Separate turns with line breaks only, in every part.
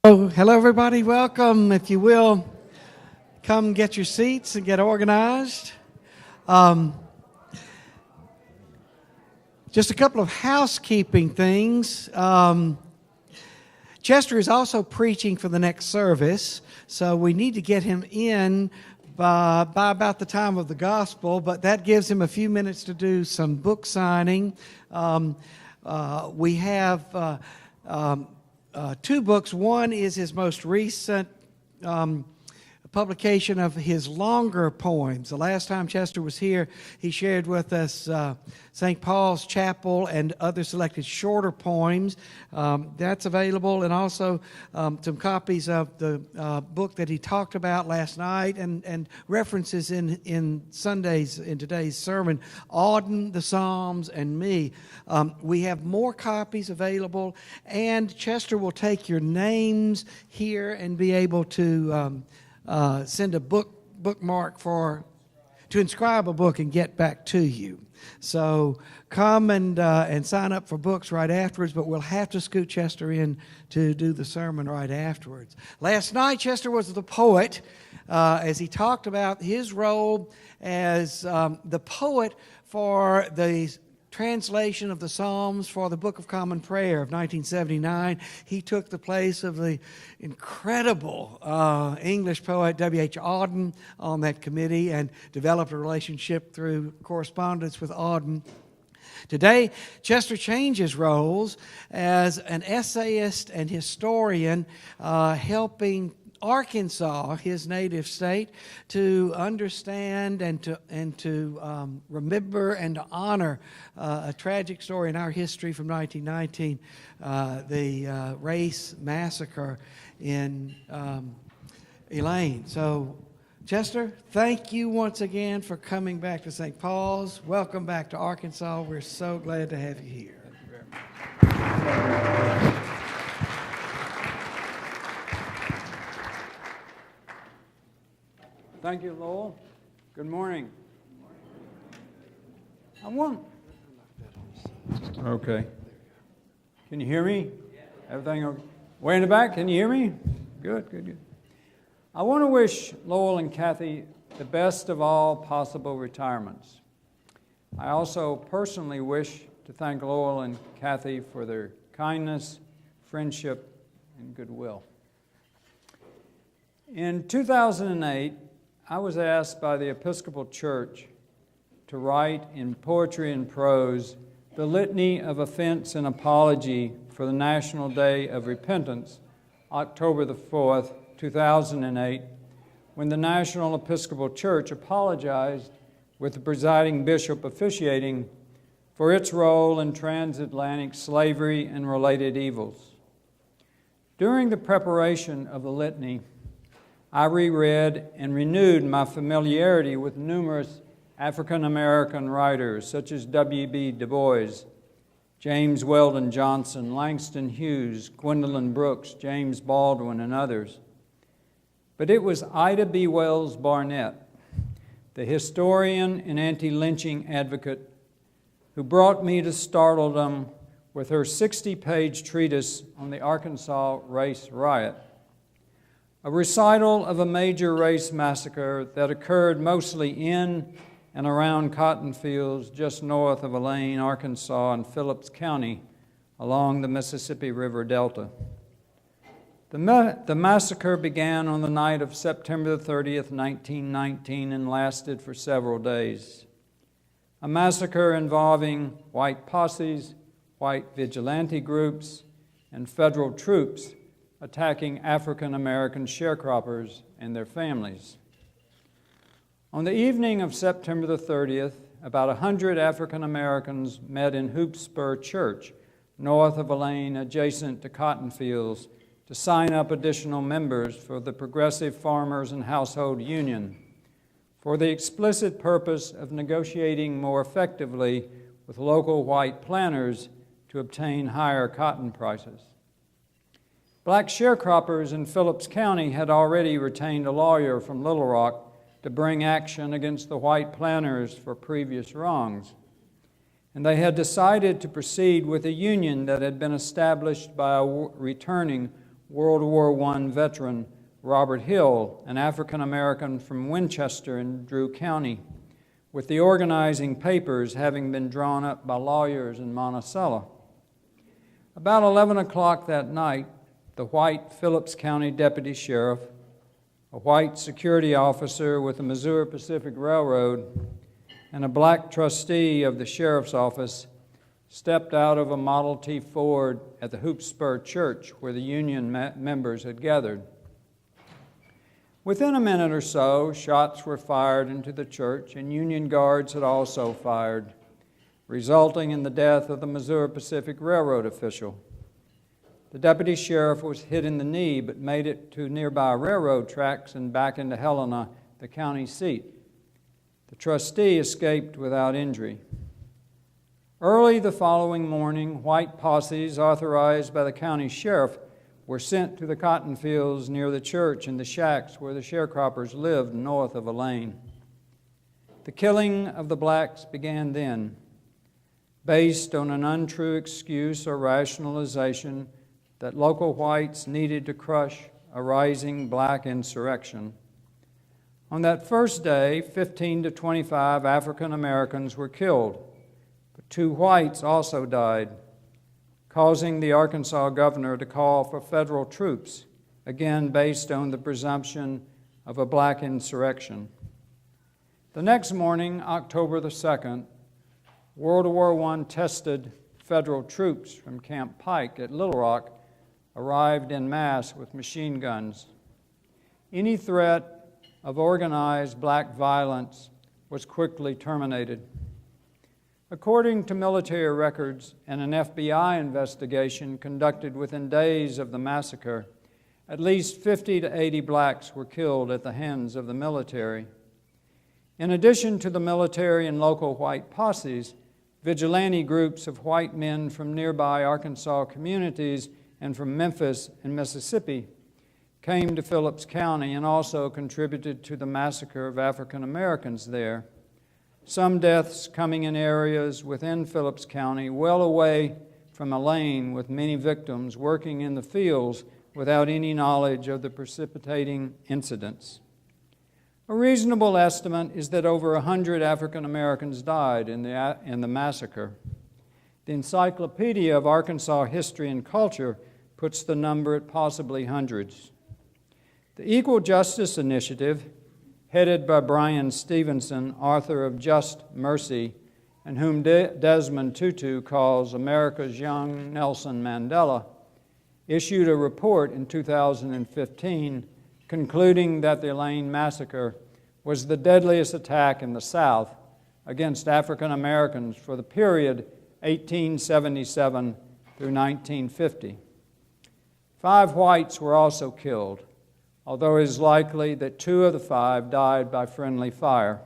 Oh, hello, everybody. Welcome. If you will, come get your seats and get organized. Just a couple of housekeeping things. Chester is also preaching for the next service, so we need to get him in by about the time of the gospel, but that gives him a few minutes to do some book signing. We have two books. One is his most recent publication of his longer poems. The last time Chester was here, he shared with us St. Paul's Chapel and other selected shorter poems. That's available, and also some copies of the book that he talked about last night, and references in today's sermon, Auden, the Psalms, and me. We have more copies available, and Chester will take your names here and be able to send a bookmark to inscribe a book and get back to you. So come and sign up for books right afterwards, but we'll have to scoot Chester in to do the sermon right afterwards. Last night, Chester was the poet as he talked about his role as the poet for the translation of the Psalms for the Book of Common Prayer of 1979. He took the place of the incredible English poet W.H. Auden on that committee and developed a relationship through correspondence with Auden. Today, Chester changes roles as an essayist and historian, helping Arkansas, his native state, to understand and to remember and to honor a tragic story in our history from 1919, the race massacre in Elaine. So, Chester, thank you once again for coming back to St. Paul's. Welcome back to Arkansas. We're so glad to have you here.
Thank you very much. Thank you, Lowell. Good morning. Okay. Can you hear me? Everything okay? Way in the back, can you hear me? Good. I want to wish Lowell and Kathy the best of all possible retirements. I also personally wish to thank Lowell and Kathy for their kindness, friendship, and goodwill. In 2008, I was asked by the Episcopal Church to write in poetry and prose the litany of offense and apology for the National Day of Repentance, October the 4th, 2008, when the National Episcopal Church apologized, with the presiding bishop officiating, for its role in transatlantic slavery and related evils. During the preparation of the litany, I reread and renewed my familiarity with numerous African American writers such as W.B. Du Bois, James Weldon Johnson, Langston Hughes, Gwendolyn Brooks, James Baldwin, and others. But it was Ida B. Wells Barnett, the historian and anti-lynching advocate, who brought me to startledom with her 60-page treatise on the Arkansas race riot, a recital of a major race massacre that occurred mostly in and around cotton fields just north of Elaine, Arkansas, and Phillips County along the Mississippi River Delta. The massacre began on the night of September the 30th, 1919, and lasted for several days. A massacre involving white posses, white vigilante groups, and federal troops attacking African American sharecroppers and their families. On the evening of September the 30th, about 100 African Americans met in Hoop Spur Church, north of Elaine, adjacent to cotton fields, to sign up additional members for the Progressive Farmers and Household Union, for the explicit purpose of negotiating more effectively with local white planters to obtain higher cotton prices. Black sharecroppers in Phillips County had already retained a lawyer from Little Rock to bring action against the white planters for previous wrongs. And they had decided to proceed with a union that had been established by a returning World War I veteran Robert Hill, an African American from Winchester in Drew County, with the organizing papers having been drawn up by lawyers in Monticello. About 11 o'clock that night, the white Phillips County deputy sheriff, a white security officer with the Missouri Pacific Railroad, and a black trustee of the sheriff's office stepped out of a Model T Ford at the Hoop Spur Church where the Union members had gathered. Within a minute or so, shots were fired into the church, and Union guards had also fired, resulting in the death of the Missouri Pacific Railroad official. The deputy sheriff was hit in the knee but made it to nearby railroad tracks and back into Helena, the county seat. The trustee escaped without injury. Early the following morning, white posses authorized by the county sheriff were sent to the cotton fields near the church and the shacks where the sharecroppers lived north of Elaine. The killing of the blacks began then, based on an untrue excuse or rationalization that local whites needed to crush a rising black insurrection. On that first day, 15 to 25 African Americans were killed, but 2 whites also died, causing the Arkansas governor to call for federal troops, again based on the presumption of a black insurrection. The next morning, October the 2nd, World War I tested federal troops from Camp Pike at Little Rock arrived en masse with machine guns. Any threat of organized black violence was quickly terminated. According to military records and an FBI investigation conducted within days of the massacre, at least 50 to 80 blacks were killed at the hands of the military. In addition to the military and local white posses, vigilante groups of white men from nearby Arkansas communities and from Memphis and Mississippi came to Phillips County and also contributed to the massacre of African Americans there. Some deaths coming in areas within Phillips County well away from Elaine, with many victims working in the fields without any knowledge of the precipitating incidents. A reasonable estimate is that over 100 African Americans died in the massacre. The Encyclopedia of Arkansas History and Culture puts the number at possibly hundreds. The Equal Justice Initiative, headed by Brian Stevenson, author of Just Mercy, and whom Desmond Tutu calls America's young Nelson Mandela, issued a report in 2015 concluding that the Elaine Massacre was the deadliest attack in the South against African Americans for the period 1877 through 1950. 5 whites were also killed, although it is likely that 2 of the 5 died by friendly fire.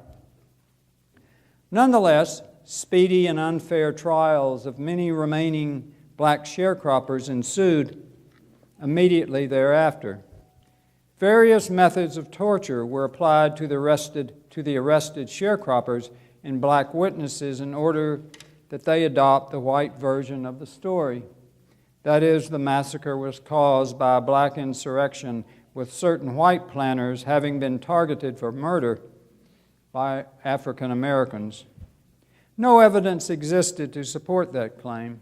Nonetheless, speedy and unfair trials of many remaining black sharecroppers ensued immediately thereafter. Various methods of torture were applied to the arrested sharecroppers and black witnesses in order that they adopt the white version of the story. That is, the massacre was caused by a black insurrection, with certain white planters having been targeted for murder by African Americans. No evidence existed to support that claim.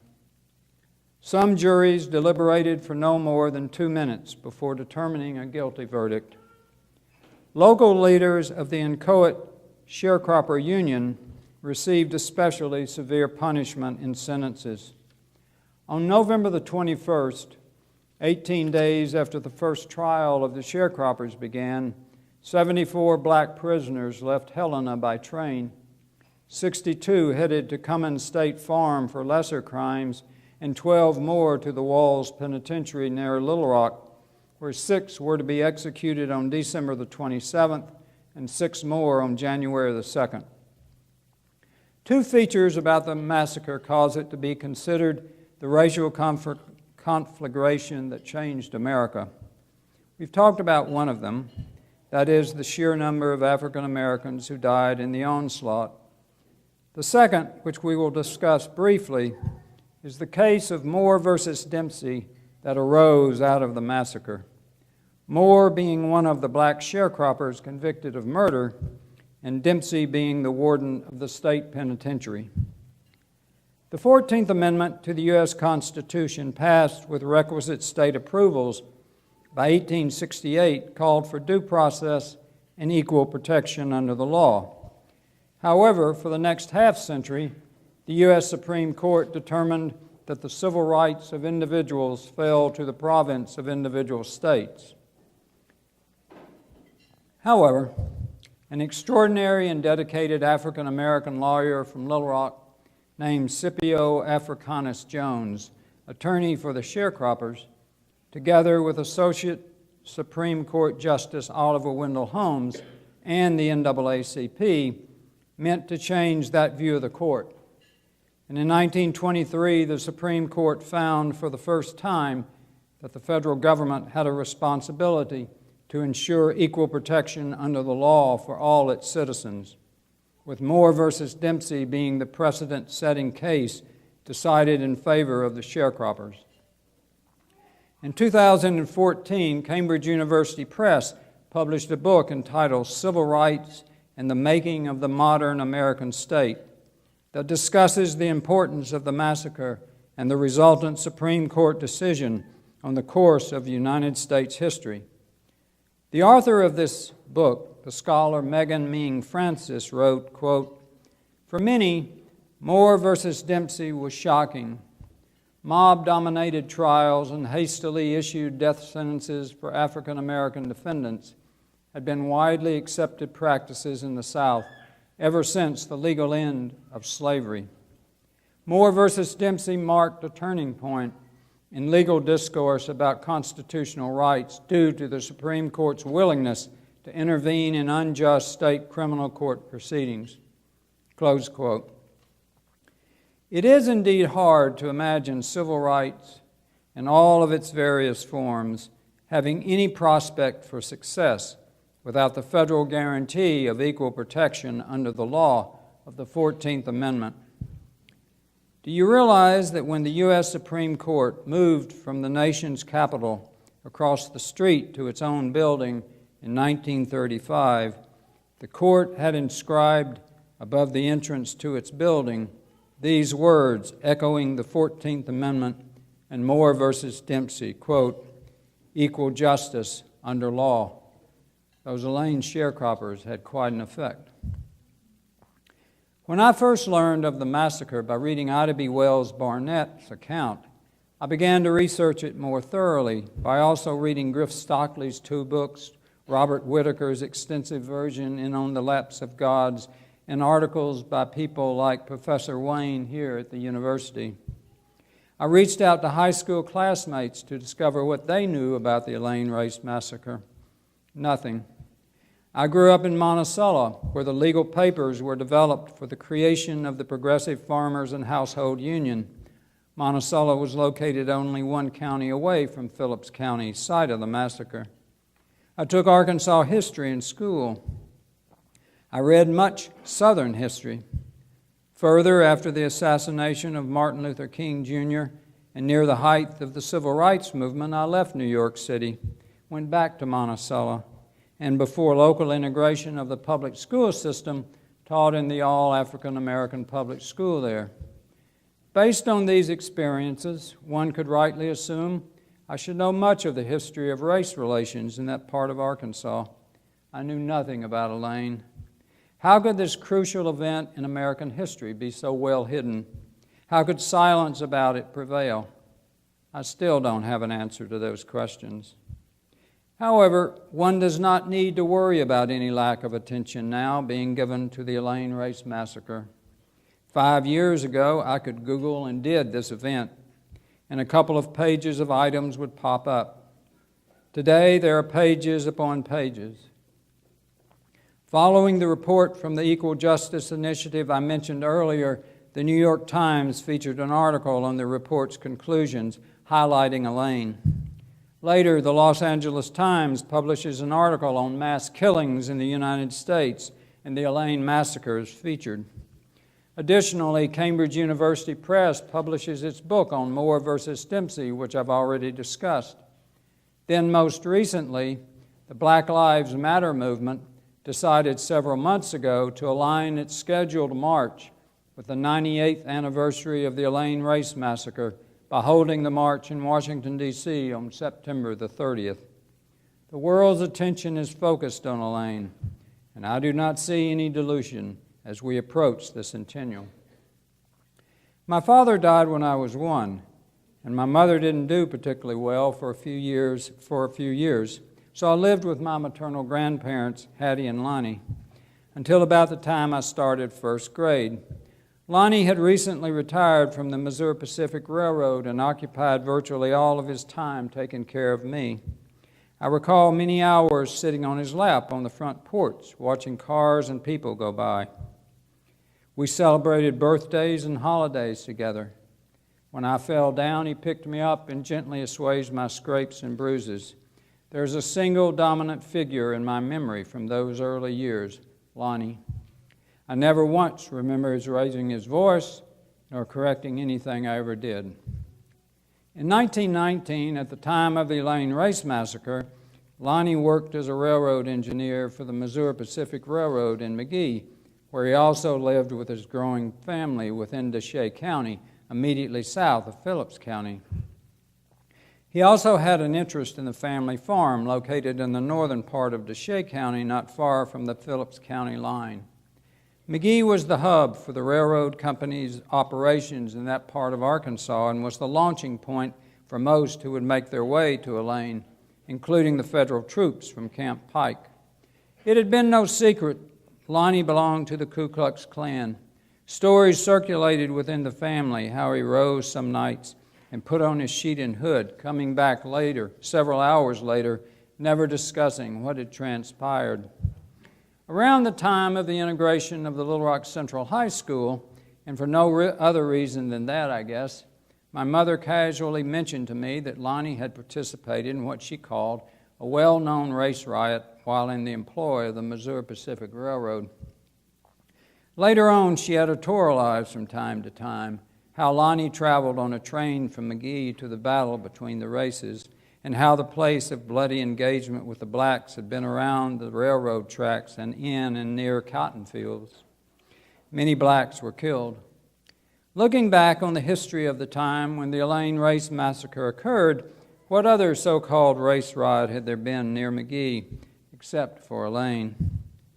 Some juries deliberated for no more than 2 minutes before determining a guilty verdict. Local leaders of the Inchoate Sharecropper Union received especially severe punishment in sentences. On November the 21st, 18 days after the first trial of the sharecroppers began, 74 black prisoners left Helena by train. 62 headed to Cummins State Farm for lesser crimes, and 12 more to the Walls Penitentiary near Little Rock, where 6 were to be executed on December the 27th and 6 more on January the 2nd. 2 features about the massacre cause it to be considered the racial conflagration that changed America. We've talked about one of them, that is, the sheer number of African Americans who died in the onslaught. The second, which we will discuss briefly, is the case of Moore versus Dempsey that arose out of the massacre, Moore being one of the black sharecroppers convicted of murder, and Dempsey being the warden of the state penitentiary. The 14th Amendment to the U.S. Constitution, passed with requisite state approvals by 1868, called for due process and equal protection under the law. However, for the next half-century, the U.S. Supreme Court determined that the civil rights of individuals fell to the province of individual states. However, an extraordinary and dedicated African-American lawyer from Little Rock named Scipio Africanus Jones, attorney for the sharecroppers, together with Associate Supreme Court Justice Oliver Wendell Holmes and the NAACP, meant to change that view of the court. And in 1923, the Supreme Court found for the first time that the federal government had a responsibility to ensure equal protection under the law for all its citizens, with Moore versus Dempsey being the precedent-setting case decided in favor of the sharecroppers. In 2014, Cambridge University Press published a book entitled Civil Rights and the Making of the Modern American State that discusses the importance of the massacre and the resultant Supreme Court decision on the course of United States history. The author of this book, the scholar Megan Ming Francis, wrote, quote, "For many, Moore versus Dempsey was shocking. Mob-dominated trials and hastily issued death sentences for African American defendants had been widely accepted practices in the South ever since the legal end of slavery. Moore versus Dempsey marked a turning point in legal discourse about constitutional rights due to the Supreme Court's willingness to intervene in unjust state criminal court proceedings." Close quote. It is indeed hard to imagine civil rights in all of its various forms having any prospect for success without the federal guarantee of equal protection under the law of the 14th Amendment. Do you realize that when the U.S. Supreme Court moved from the nation's capital across the street to its own building in 1935, the court had inscribed above the entrance to its building these words echoing the 14th Amendment and Moore versus Dempsey, quote, "Equal justice under law." Those Elaine sharecroppers had quite an effect. When I first learned of the massacre by reading Ida B. Wells Barnett's account, I began to research it more thoroughly by also reading Griff Stockley's two books, Robert Whitaker's extensive version in On the Lapse of Gods, and articles by people like Professor Wayne here at the university. I reached out to high school classmates to discover what they knew about the Elaine Race Massacre. Nothing. I grew up in Monticello, where the legal papers were developed for the creation of the Progressive Farmers and Household Union. Monticello was located only one county away from Phillips County, site of the massacre. I took Arkansas history in school. I read much Southern history. Further, after the assassination of Martin Luther King Jr. and near the height of the Civil Rights Movement, I left New York City, went back to Monticello, and before local integration of the public school system, taught in the all-African American public school there. Based on these experiences, one could rightly assume I should know much of the history of race relations in that part of Arkansas. I knew nothing about Elaine. How could this crucial event in American history be so well hidden? How could silence about it prevail? I still don't have an answer to those questions. However, one does not need to worry about any lack of attention now being given to the Elaine Race Massacre. 5 years ago, I could Google and did this event, and a couple of pages of items would pop up. Today, there are pages upon pages. Following the report from the Equal Justice Initiative I mentioned earlier, the New York Times featured an article on the report's conclusions highlighting Elaine. Later, the Los Angeles Times publishes an article on mass killings in the United States, and the Elaine massacre is featured. Additionally, Cambridge University Press publishes its book on Moore versus Dempsey, which I've already discussed. Then most recently, the Black Lives Matter movement decided several months ago to align its scheduled march with the 98th anniversary of the Elaine Race Massacre by holding the march in Washington, D.C. on September the 30th. The world's attention is focused on Elaine, and I do not see any dilution as we approach the centennial. My father died when I was 1, and my mother didn't do particularly well for a few years, so I lived with my maternal grandparents, Hattie and Lonnie, until about the time I started first grade. Lonnie had recently retired from the Missouri Pacific Railroad and occupied virtually all of his time taking care of me. I recall many hours sitting on his lap on the front porch, watching cars and people go by. We celebrated birthdays and holidays together. When I fell down, he picked me up and gently assuaged my scrapes and bruises. There's a single dominant figure in my memory from those early years, Lonnie. I never once remember his raising his voice nor correcting anything I ever did. In 1919, at the time of the Elaine Race Massacre, Lonnie worked as a railroad engineer for the Missouri Pacific Railroad in Magee, where he also lived with his growing family within Desha County, immediately south of Phillips County. He also had an interest in the family farm located in the northern part of Desha County, not far from the Phillips County line. Magee was the hub for the railroad company's operations in that part of Arkansas and was the launching point for most who would make their way to Elaine, including the federal troops from Camp Pike. It had been no secret Lonnie belonged to the Ku Klux Klan. Stories circulated within the family how he rose some nights and put on his sheet and hood, coming back later, several hours later, never discussing what had transpired. Around the time of the integration of the Little Rock Central High School, and for no other reason than that, I guess, my mother casually mentioned to me that Lonnie had participated in what she called a well-known race riot while in the employ of the Missouri Pacific Railroad. Later on, she editorialized from time to time how Lonnie traveled on a train from Magee to the battle between the races, and how the place of bloody engagement with the blacks had been around the railroad tracks and in and near cotton fields. Many blacks were killed. Looking back on the history of the time when the Elaine Race Massacre occurred, what other so-called race riot had there been near Magee, except for Elaine?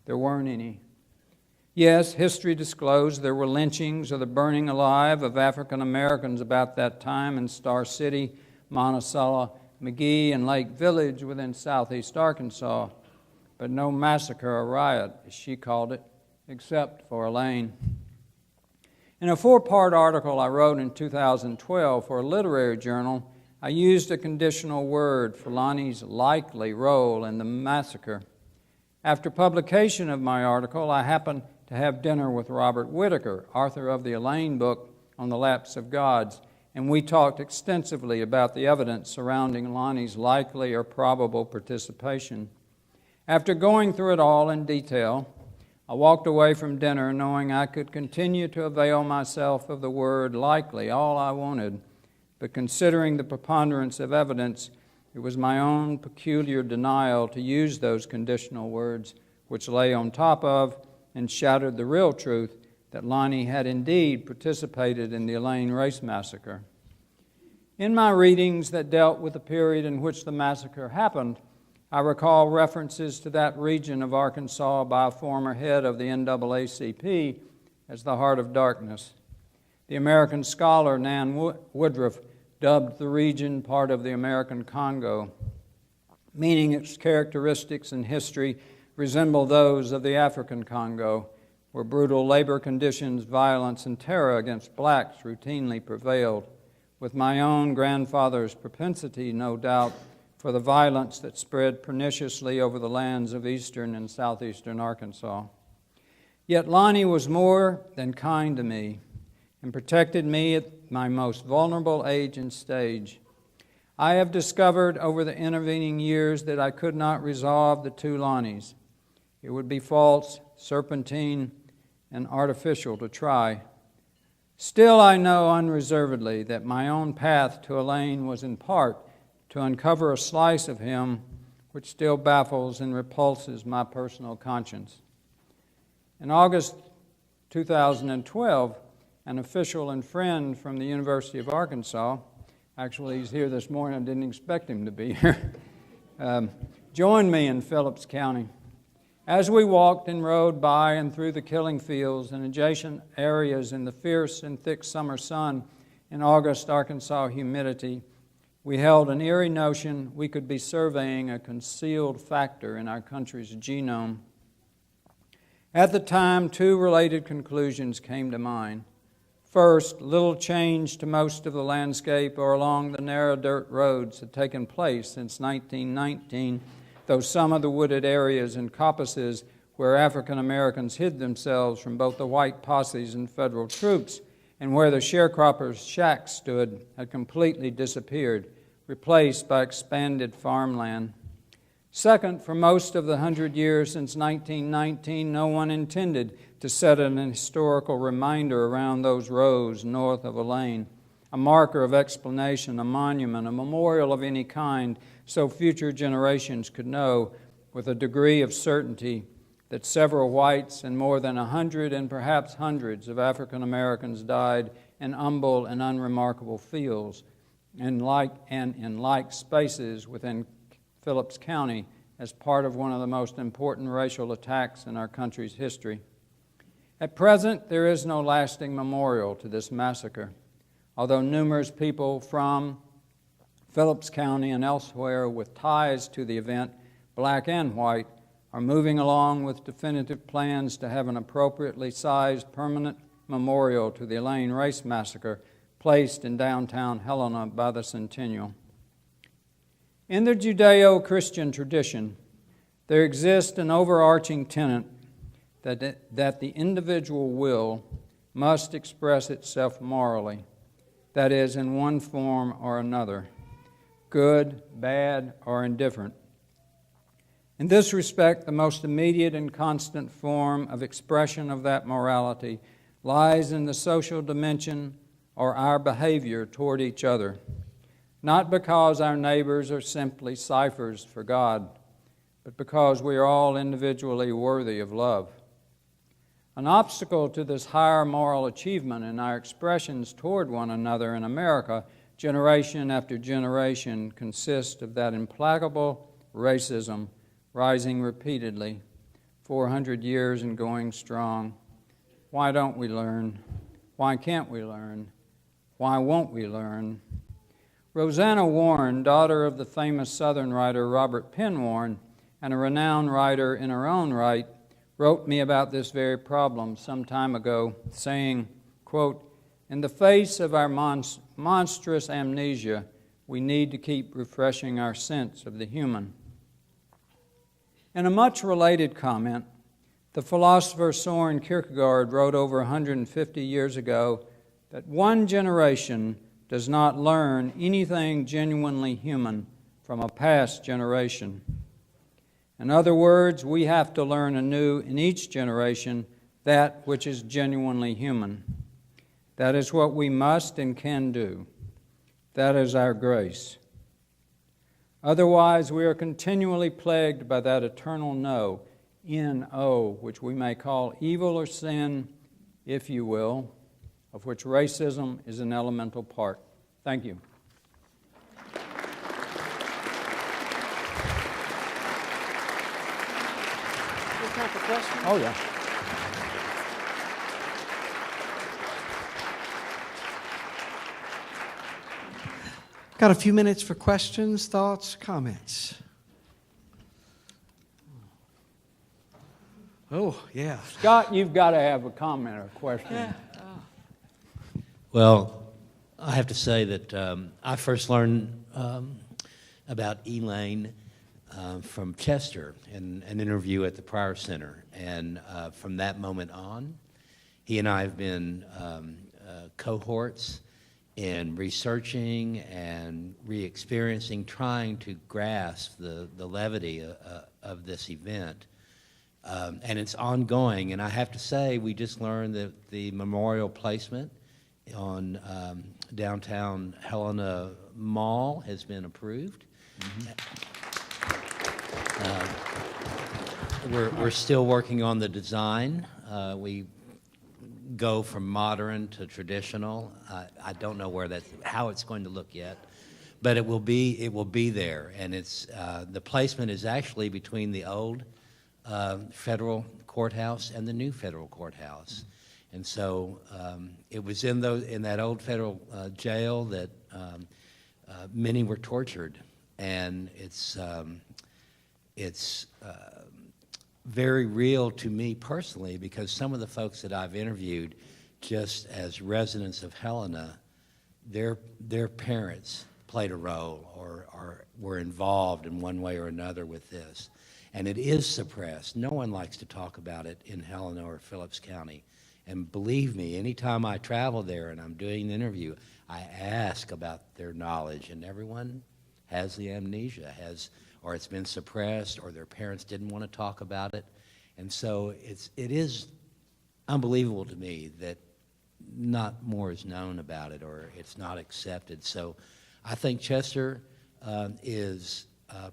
There weren't any. Yes, history disclosed there were lynchings or the burning alive of African Americans about that time in Star City, Monticello, Magee, and Lake Village within southeast Arkansas, but no massacre or riot, as she called it, except for Elaine. In a 4-part article I wrote in 2012 for a literary journal, I used a conditional word for Lonnie's likely role in the massacre. After publication of my article, I happened to have dinner with Robert Whitaker, author of the Elaine book on the Lapse of Gods, and we talked extensively about the evidence surrounding Lonnie's likely or probable participation. After going through it all in detail, I walked away from dinner knowing I could continue to avail myself of the word likely all I wanted, but considering the preponderance of evidence, it was my own peculiar denial to use those conditional words, which lay on top of and shadowed the real truth that Lonnie had indeed participated in the Elaine Race Massacre. In my readings that dealt with the period in which the massacre happened, I recall references to that region of Arkansas by a former head of the NAACP as the Heart of Darkness. The American scholar Nan Woodruff dubbed the region part of the American Congo, meaning its characteristics and history resemble those of the African Congo, where brutal labor conditions, violence, and terror against blacks routinely prevailed, with my own grandfather's propensity, no doubt, for the violence that spread perniciously over the lands of eastern and southeastern Arkansas. Yet Lonnie was more than kind to me and protected me at my most vulnerable age and stage. I have discovered over the intervening years that I could not resolve the two Lonnies. It would be false, serpentine, and artificial to try. Still, I know unreservedly that my own path to Elaine was in part to uncover a slice of him which still baffles and repulses my personal conscience. In August 2012, an official and friend from the University of Arkansas, actually he's here this morning, I didn't expect him to be here, joined me in Phillips County. As we walked and rode by and through the killing fields and adjacent areas in the fierce and thick summer sun and August Arkansas humidity, we held an eerie notion we could be surveying a concealed factor in our country's genome. At the time, two related conclusions came to mind. First, little change to most of the landscape or along the narrow dirt roads had taken place since 1919, though some of the wooded areas and coppices where African Americans hid themselves from both the white posses and federal troops and where the sharecroppers' shacks stood had completely disappeared, replaced by expanded farmland. Second, for most of the 100 years since 1919, no one intended to set an historical reminder around those rows north of Elaine, a marker of explanation, a monument, a memorial of any kind, so future generations could know with a degree of certainty that several whites and more than 100 and perhaps hundreds of African Americans died in humble and unremarkable fields and in like spaces within Phillips County as part of one of the most important racial attacks in our country's history. At present, there is no lasting memorial to this massacre, although numerous people from Phillips County and elsewhere with ties to the event, black and white, are moving along with definitive plans to have an appropriately sized permanent memorial to the Elaine Race Massacre placed in downtown Helena by the Centennial. In the Judeo-Christian tradition, there exists an overarching tenet that the individual will must express itself morally, that is, in one form or another, good, bad, or indifferent. In this respect, the most immediate and constant form of expression of that morality lies in the social dimension or our behavior toward each other, not because our neighbors are simply ciphers for God, but because we are all individually worthy of love. An obstacle to this higher moral achievement in our expressions toward one another in America, generation after generation, consists of that implacable racism rising repeatedly, 400 years and going strong. Why don't we learn? Why can't we learn? Why won't we learn? Rosanna Warren, daughter of the famous Southern writer Robert Penn Warren, and a renowned writer in her own right, wrote me about this very problem some time ago, saying, quote, "In the face of our monstrous amnesia, we need to keep refreshing our sense of the human." In a much related comment, the philosopher Soren Kierkegaard wrote over 150 years ago that one generation does not learn anything genuinely human from a past generation. In other words, we have to learn anew in each generation that which is genuinely human. That is what we must and can do. That is our grace. Otherwise, we are continually plagued by that eternal no, N-O, which we may call evil or sin, if you will, of which racism is an elemental part. Thank you.
Time for questions?
Oh, yeah.
Got a few minutes for questions, thoughts, comments. Oh, yeah.
Scott, you've got to have a comment or a question.
Yeah.
Well, I have to say that I first learned about Elaine from Chester in an interview at the Pryor Center. And from that moment on, he and I have been cohorts in researching and re-experiencing, trying to grasp the levity of this event. And it's ongoing. And I have to say, we just learned that the memorial placement on downtown Helena Mall has been approved. We're still working on the design. We go from modern to traditional. I don't know how it's going to look yet, but it will be there, and it's the placement is actually between the old federal courthouse and the new federal courthouse, and so it was in that old federal jail that many were tortured, and it's very real to me personally, because some of the folks that I've interviewed, just as residents of Helena, their parents played a role or were involved in one way or another with this. And it is suppressed. No one likes to talk about it in Helena or Phillips County. And believe me, anytime I travel there and I'm doing an interview, I ask about their knowledge, and everyone has the amnesia, or it's been suppressed, or their parents didn't want to talk about it. And so it is unbelievable to me that not more is known about it, or it's not accepted. So I think Chester is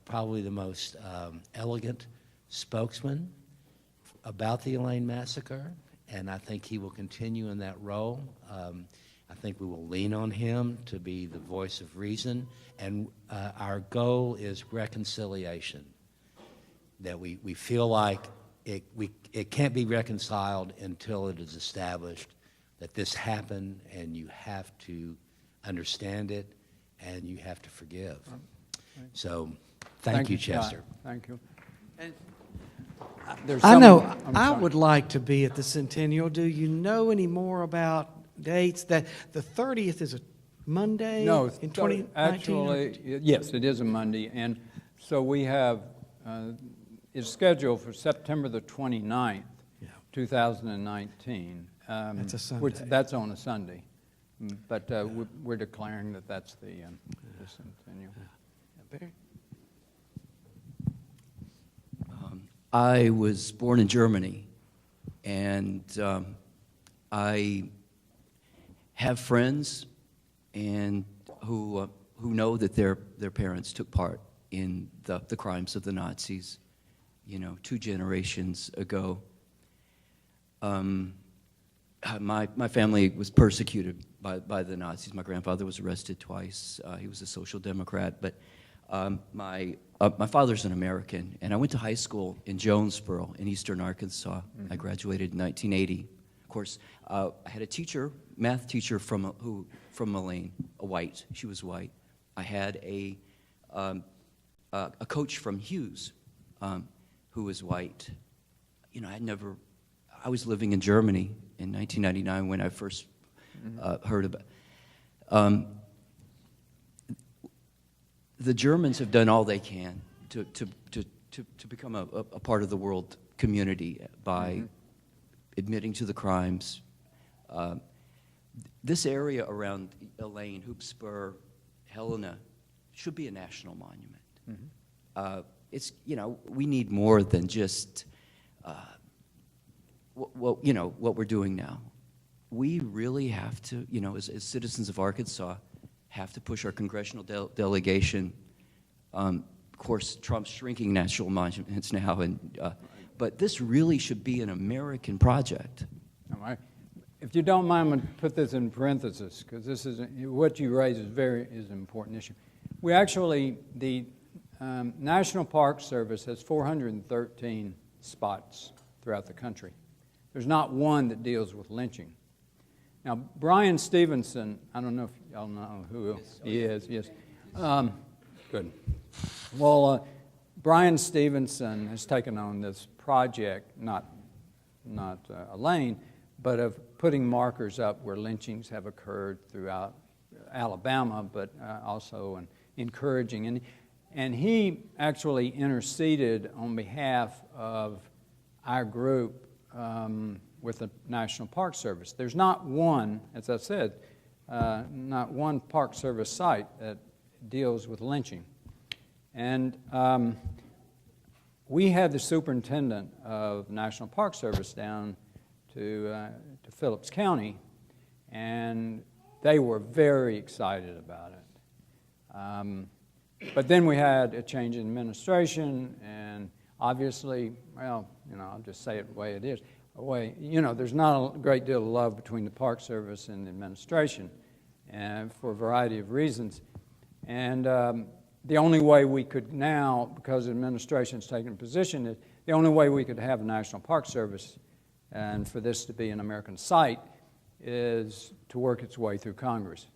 probably the most elegant spokesman about the Elaine massacre, and I think he will continue in that role. I think we will lean on him to be the voice of reason, and our goal is reconciliation, that we feel like it can't be reconciled until it is established that this happened, and you have to understand it, and you have to forgive. So thank you, Chester.
Scott. Thank you.
And
There's
I
some-
know
I'm
I
sorry.
would like to be at the Centennial. Do you know any more about dates? That the 30th is a Monday
No,
in 2019?
actually, yes, it is a Monday, and so we have, it's scheduled for September the 29th,
Yeah.
2019.
That's a
Which,
Sunday.
that's on a Sunday, but we're declaring that that's the centennial.
Barry?
I was born in Germany, and I have friends and who know that their parents took part in the crimes of the Nazis, 2 generations ago. My family was persecuted by the Nazis. My grandfather was arrested twice. He was a social democrat, but my father's an American, and I went to high school in Jonesboro in eastern Arkansas. I graduated in 1980. Of course, I had a math teacher from Moline, a white. She was white. I had a coach from Hughes, who was white. I was living in Germany in 1999 when I first heard about. The Germans have done all they can to become a part of the world community by admitting to the crimes. This area around Elaine, Hoop Spur, Helena should be a national monument. We need more than just what we're doing now. We really have to, as citizens of Arkansas, have to push our congressional delegation. Of course, Trump's shrinking national monuments now, but this really should be an American project.
All right. If you don't mind, I'm going to put this in parentheses, because this is what you raise is an important issue. We actually, the National Park Service has 413 spots throughout the country. There's not one that deals with lynching. Now, Brian Stevenson, I don't know if y'all know who he is. Yes. Good. Well, Brian Stevenson has taken on this project, not Elaine, but of putting markers up where lynchings have occurred throughout Alabama, but also encouraging. And he actually interceded on behalf of our group with the National Park Service. There's not one, as I said, not one Park Service site that deals with lynching. And we had the superintendent of National Park Service down to Phillips County, And they were very excited about it. But then we had a change in administration, and obviously, well, I'll just say it the way it is. There's not a great deal of love between the Park Service and the administration, and for a variety of reasons. And the only way we could now, because the administration's taken a position, is the only way we could have a National Park Service and for this to be an American site is to work its way through Congress.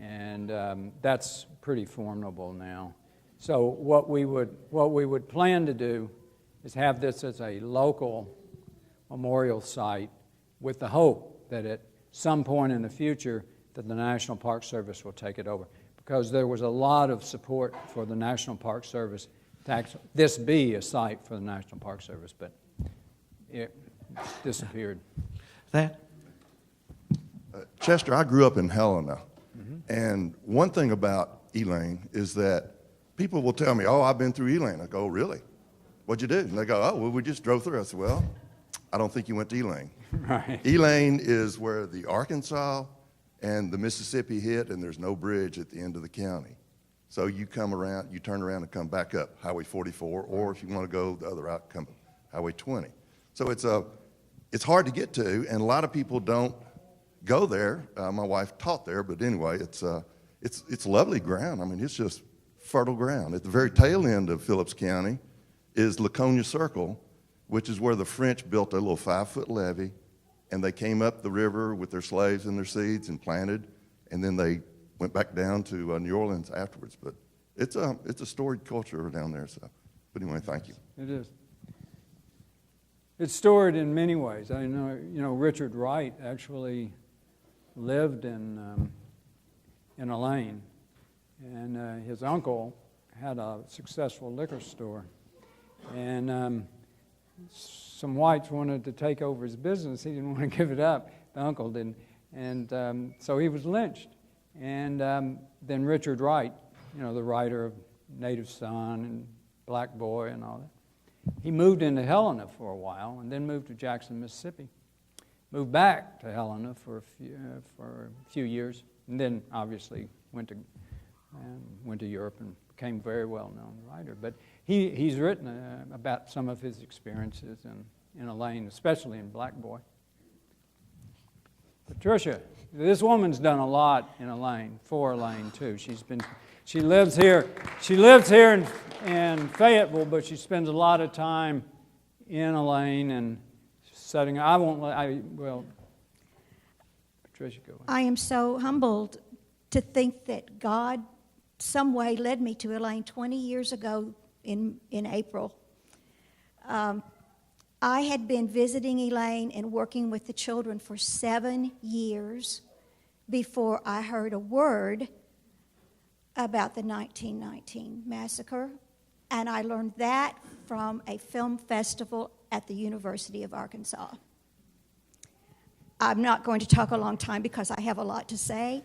And that's pretty formidable now. So what we would plan to do is have this as a local memorial site with the hope that at some point in the future that the National Park Service will take it over. Because there was a lot of support for the National Park Service to this be a site for the National Park Service, but it disappeared.
That?
Chester, I grew up in Helena, and one thing about Elaine is that people will tell me, "Oh, I've been through Elaine." I go, "Oh, really? What'd you do?" And they go, "Oh, well, we just drove through." I said, "Well, I don't think you went to Elaine."
Right.
Elaine is where the Arkansas and the Mississippi hit, and there's no bridge at the end of the county. So you come around, you turn around and come back up Highway 44, or if you want to go the other route, come Highway 20. So it's hard to get to, and a lot of people don't go there. My wife taught there, but anyway, it's lovely ground. I mean, it's just fertile ground. At the very tail end of Phillips County is Laconia Circle, which is where the French built a little 5-foot levee, and they came up the river with their slaves and their seeds and planted, and then they went back down to New Orleans afterwards. But it's a storied culture down there. So, but anyway, thank you.
It is. It's storied in many ways. I know, Richard Wright actually lived in Elaine, and his uncle had a successful liquor store, and some whites wanted to take over his business. He didn't want to give it up. The uncle didn't, and so he was lynched. And then Richard Wright, the writer of Native Son and Black Boy and all that, he moved into Helena for a while, and then moved to Jackson, Mississippi. Moved back to Helena for a few years, and then obviously went to Europe and became a very well-known writer. But he's written about some of his experiences in Elaine, especially in Black Boy. Patricia, this woman's done a lot in Elaine, for Elaine too. She lives here in Fayetteville, but she spends a lot of time in Elaine and setting. Patricia, go ahead.
I am so humbled to think that God some way led me to Elaine 20 years ago in April. I had been visiting Elaine and working with the children for 7 years before I heard a word about the 1919 massacre, and I learned that from a film festival at the University of Arkansas. I'm not going to talk a long time because I have a lot to say.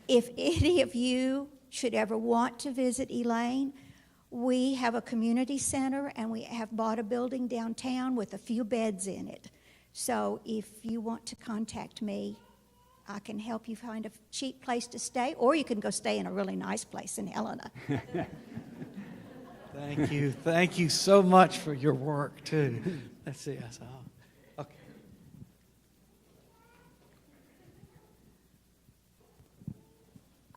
If any of you should ever want to visit Elaine, we have a community center, and we have bought a building downtown with a few beds in it. So if you want to contact me, I can help you find a cheap place to stay, or you can go stay in a really nice place in Helena.
Thank you. Thank you so much for your work, too. Let's see. I saw. Okay.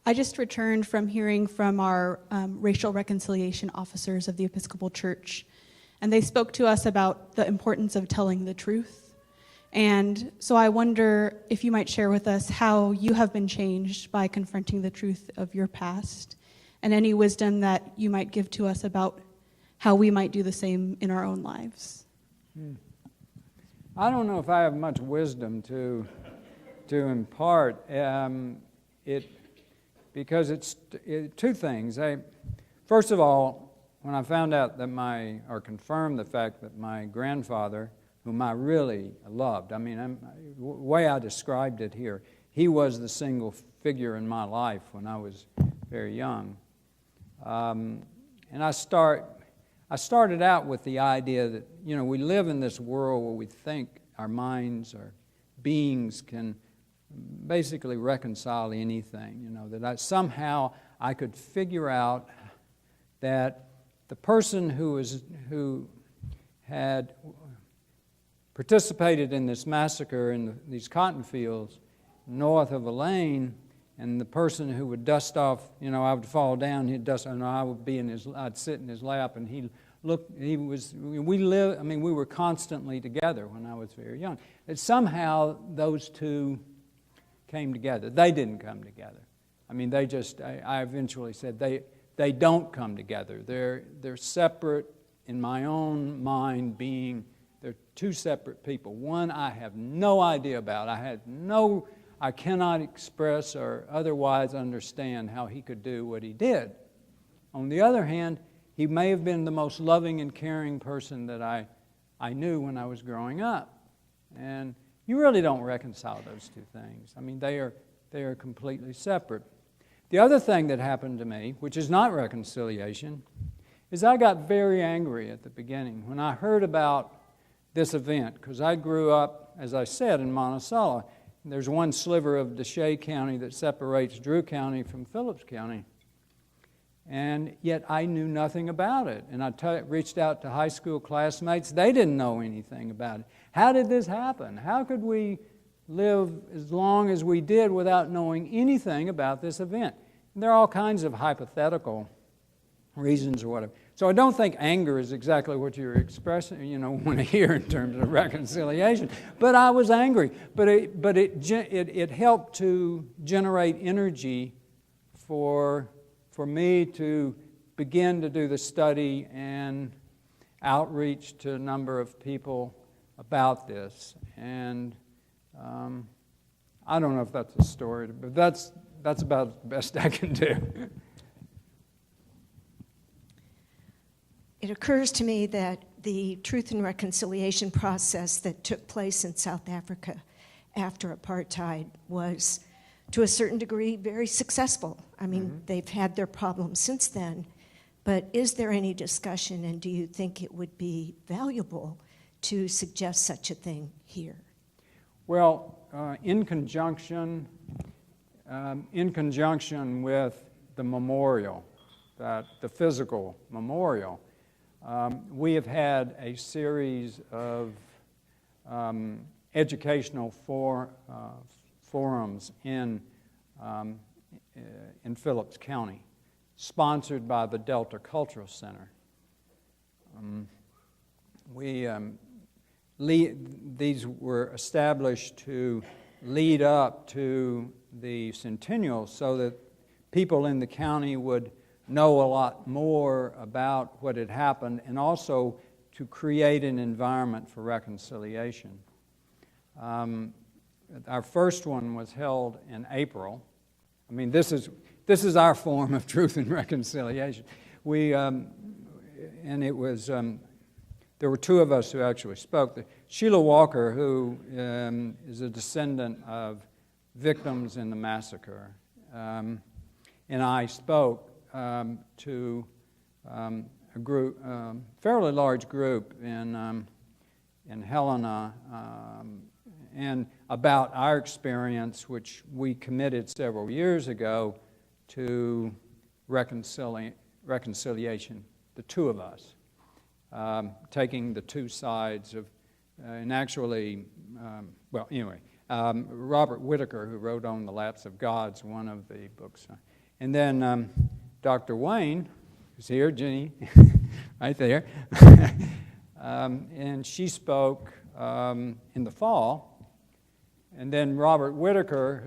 I just returned from hearing from our racial reconciliation officers of the Episcopal Church, and they spoke to us about the importance of telling the truth. And so I wonder if you might share with us how you have been changed by confronting the truth of your past, and any wisdom that you might give to us about how we might do the same in our own lives.
I don't know if I have much wisdom to impart. Because it's two things. First of all, when I found out that confirmed the fact that my grandfather, whom I really loved, the way I described it here, he was the single figure in my life when I was very young. And I started out with the idea that, we live in this world where we think our minds, our beings can basically reconcile anything, that somehow I could figure out that the person who had participated in this massacre in these cotton fields north of Elaine, and the person who would dust off, I would fall down, he'd dust, and I would be I'd sit in his lap, and we were constantly together when I was very young. And somehow those two came together. They didn't come together. I eventually said they don't come together. They're separate in my own mind, being they're two separate people. One I have no idea about. I cannot express or otherwise understand how he could do what he did. On the other hand, he may have been the most loving and caring person that I knew when I was growing up. And you really don't reconcile those two things. They are completely separate. The other thing that happened to me, which is not reconciliation, is I got very angry at the beginning when I heard about this event, because I grew up, as I said, in Monticello. There's one sliver of Deshay County that separates Drew County from Phillips County. And yet I knew nothing about it. And I reached out to high school classmates. They didn't know anything about it. How did this happen? How could we live as long as we did without knowing anything about this event? And there are all kinds of hypothetical reasons or whatever. So I don't think anger is exactly what you're expressing, want to hear in terms of reconciliation. But I was angry. But it helped to generate energy for me to begin to do the study and outreach to a number of people about this. And I don't know if that's a story, but that's about the best I can do.
It occurs to me that the Truth and Reconciliation process that took place in South Africa after apartheid was, to a certain degree, very successful. They've had their problems since then, but is there any discussion, and do you think it would be valuable to suggest such a thing here?
Well, in conjunction with the memorial, the physical memorial, we have had a series of educational forums in Phillips County, sponsored by the Delta Cultural Center. These were established to lead up to the centennial so that people in the county would know a lot more about what had happened, and also to create an environment for reconciliation. Our first one was held in April. This is our form of truth and reconciliation. And it was there were two of us who actually spoke. Sheila Walker, who is a descendant of victims in the massacre, and I spoke to a group, fairly large group in Helena, and about our experience, which we committed several years ago to reconciliation, the two of us, taking the two sides of, and actually, Robert Whitaker, who wrote On the Lapse of Gods, one of the books, and then Dr. Wayne, who's here, Jenny, right there, and she spoke in the fall. And then Robert Whitaker,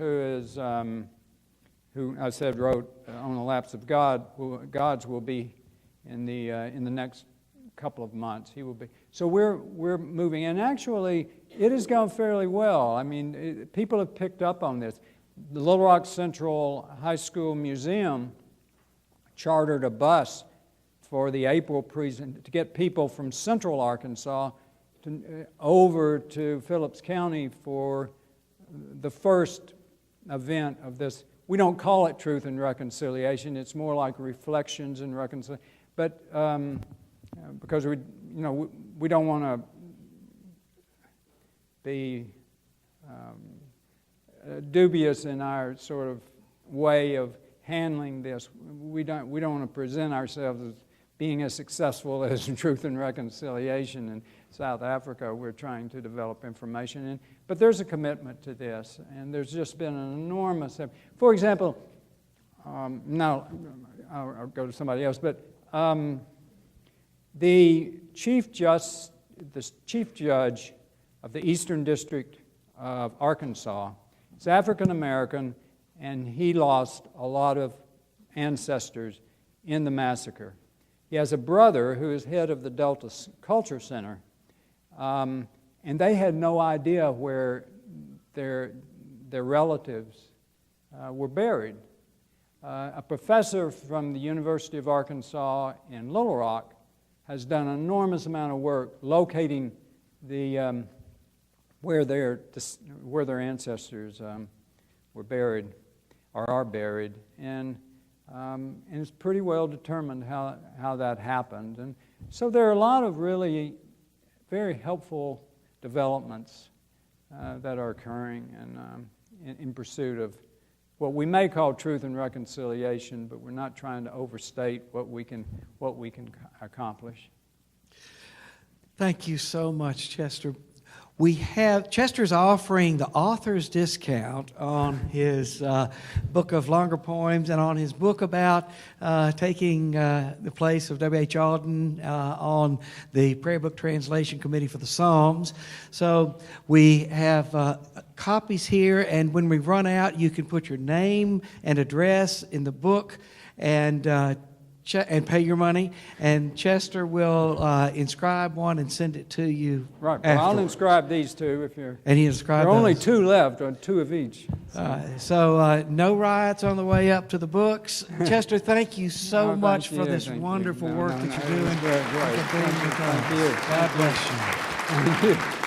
who I said wrote On the Lapse of Gods, will be in the next couple of months. He will be. So we're moving, and actually it has gone fairly well. People have picked up on this. The Little Rock Central High School Museum chartered a bus for the April to get people from Central Arkansas over to Phillips County for the first event of this. We don't call it Truth and Reconciliation. It's more like Reflections and Reconciliation. But because we don't want to be dubious in our sort of way of handling this. We don't want to present ourselves as being as successful as Truth and Reconciliation in South Africa. We're trying to develop information, but there's a commitment to this, and there's just been an enormous. For example, now I'll go to somebody else, but the chief judge of the Eastern District of Arkansas is African American, and he lost a lot of ancestors in the massacre. He has a brother who is head of the Delta Culture Center, and they had no idea where their relatives were buried. A professor from the University of Arkansas in Little Rock has done an enormous amount of work locating the where their ancestors were buried or are buried, and it's pretty well determined how that happened. And so there are a lot of really very helpful developments that are occurring and in pursuit of what we may call truth and reconciliation, but we're not trying to overstate what we can accomplish.
Thank you so much, Chester. Chester's offering the author's discount on his book of longer poems and on his book about taking the place of W.H. Auden on the Prayer Book Translation Committee for the Psalms. So we have copies here, and when we run out, you can put your name and address in the book and pay your money, and Chester will inscribe one and send it to you.
Right. Well, I'll inscribe these two if you're.
And he inscribed.
There are only
those.
2 left, or 2 of each.
So no riots on the way up to the books. Chester, thank you so
No,
much
thank
for
you,
this
thank you.
wonderful
No,
work
no,
that
no,
you're doing.
it was great.
Thank you.
Thank you.
God bless you.
Thank you.